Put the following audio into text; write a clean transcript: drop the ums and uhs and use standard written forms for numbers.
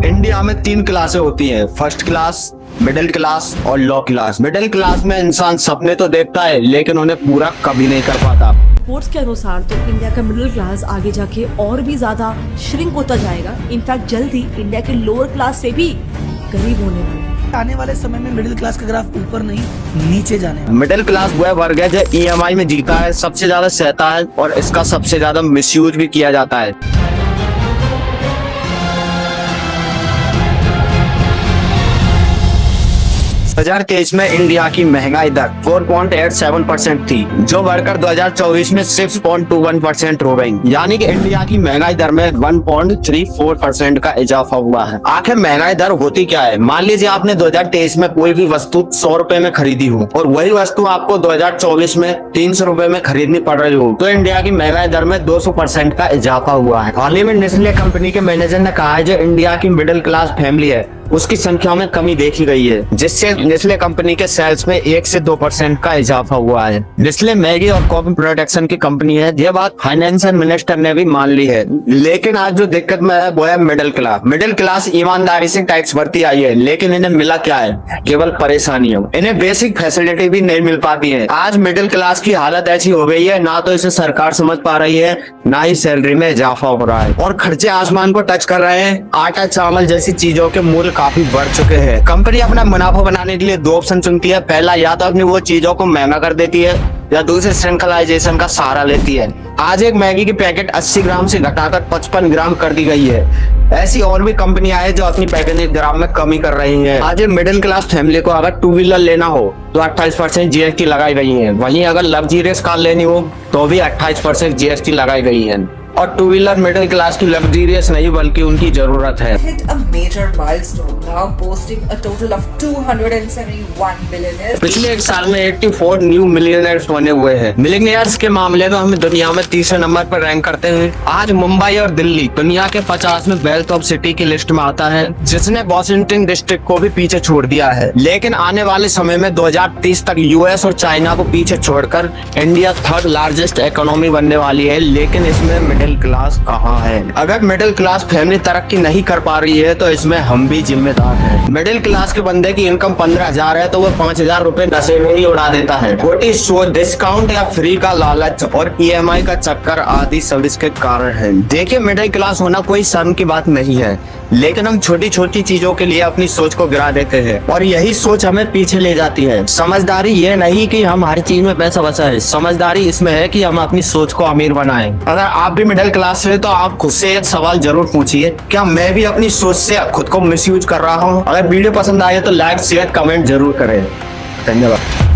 India में 3 क्लासें होती हैं, फर्स्ट क्लास, मिडिल क्लास और लो क्लास। मिडिल क्लास में इंसान सपने तो देखता है लेकिन उन्हें पूरा कभी नहीं कर पाता। रिपोर्ट्स के अनुसार तो इंडिया का मिडिल क्लास आगे जाके और भी ज्यादा श्रिंक होता जाएगा। इनफैक्ट जल्द ही इंडिया के लोअर क्लास से भी गरीब होने वाला है। आने वाले समय में मिडिल क्लास का ग्राफ ऊपर नहीं नीचे जाने वाला। मिडिल क्लास वह वर्ग है जो EMI में जीता है, सबसे ज्यादा सहता है और इसका सबसे ज्यादा मिसयूज भी किया जाता है। 2023 में इंडिया की महंगाई दर 4.87% थी, जो बढ़कर 2024 में 6.21% हो गई। यानी कि इंडिया की महंगाई दर में 1.34% का इजाफा हुआ है। आखिर महंगाई दर होती क्या है? मान लीजिए आपने 2023 में कोई भी वस्तु 100 रुपए में खरीदी हो और वही वस्तु आपको 2024 में 300 रुपए में खरीदनी पड़ रही हो, तो इंडिया की महंगाई दर में 200% का इजाफा हुआ है। हाल ही में नेस्ले कंपनी के मैनेजर ने कहा है जो इंडिया की मिडिल क्लास फैमिली है उसकी संख्या में कमी देखी गई है, जिससे नेस्ले कंपनी के सेल्स में 1 से 2% का इजाफा हुआ है। नेस्ले मैगी और कॉफी प्रोडक्शन की कंपनी है, यह बात फाइनेंशियल मिनिस्टर ने भी मान ली है। लेकिन आज जो दिक्कत में है वो है मिडिल क्लास। मिडिल क्लास ईमानदारी से टैक्स भरती आई है, लेकिन इन्हें मिला क्या है? केवल परेशानियां। इन्हें बेसिक फैसिलिटी भी नहीं मिल पाती है। आज मिडिल क्लास की हालत ऐसी हो गई है, ना तो इसे सरकार समझ पा रही है, ना ही सैलरी में इजाफा हो रहा है और खर्चे आसमान को टच कर रहे हैं। आटा चावल जैसी चीजों के मूल्य काफी बढ़ चुके हैं। कंपनी अपना मुनाफा बनाने के लिए 2 ऑप्शन चुनती है। पहला, या तो अपनी वो चीजों को महंगा कर देती है या दूसरे श्रृंखलाइजेशन का सहारा लेती है। आज एक मैगी की पैकेट 80 ग्राम से घटाकर 55 ग्राम कर दी गई है। ऐसी और भी कंपनियां हैं जो अपनी पैकेजिंग ग्राम में कमी कर रही हैं। आज मिडिल क्लास फैमिली को अगर 2 व्हीलर लेना हो तो 28% GST लगाई गई है। वहीं अगर लग्जरियस कार लेनी हो तो भी 28% GST लगाई गई है। और 2 व्हीलर मिडिल क्लास की लग्जरियस नहीं बल्कि उनकी जरूरत है। Hit a major milestone, now boasting a total of 271 billionaires. पिछले एक साल में 84 न्यू मिलियनर्स बने हुए हैं। मिलियनर्स के मामले में हमें दुनिया में तीसरे नंबर पर रैंक करते हैं। आज मुंबई और दिल्ली दुनिया के 50 में वेल्थ ऑफ सिटी की लिस्ट में आता है, जिसने वॉशिंगटन डिस्ट्रिक्ट को भी पीछे छोड़ दिया है। लेकिन आने वाले समय में 2030 तक US और चाइना को पीछे छोड़कर इंडिया 3rd लार्जेस्ट इकोनॉमी बनने वाली है। लेकिन इसमें मिडिल क्लास कहाँ है? अगर मिडिल क्लास फैमिली तरक्की नहीं कर पा रही है तो इसमें हम भी जिम्मेदार हैं। मिडिल क्लास के बंदे की इनकम 15,000 है तो वो 5,000 रुपए नशे में ही उड़ा देता है। छोटी सोच, डिस्काउंट या फ्री का लालच और EMI का चक्कर आदि सब इसके कारण है। देखिए, मिडिल क्लास होना कोई शर्म की बात नहीं है, लेकिन हम छोटी छोटी चीजों के लिए अपनी सोच को गिरा देते हैं और यही सोच हमें पीछे ले जाती है। समझदारी ये नहीं कि हम हर चीज में पैसा बचाएं, समझदारी इसमें है कि हम अपनी सोच को अमीर बनाएं। अगर आप भी मिडिल क्लास से तो आप खुद से एक सवाल जरूर पूछिए, क्या मैं भी अपनी सोच से खुद को मिसयूज कर रहा हूँ? अगर वीडियो पसंद आए तो लाइक शेयर कमेंट जरूर करें। धन्यवाद।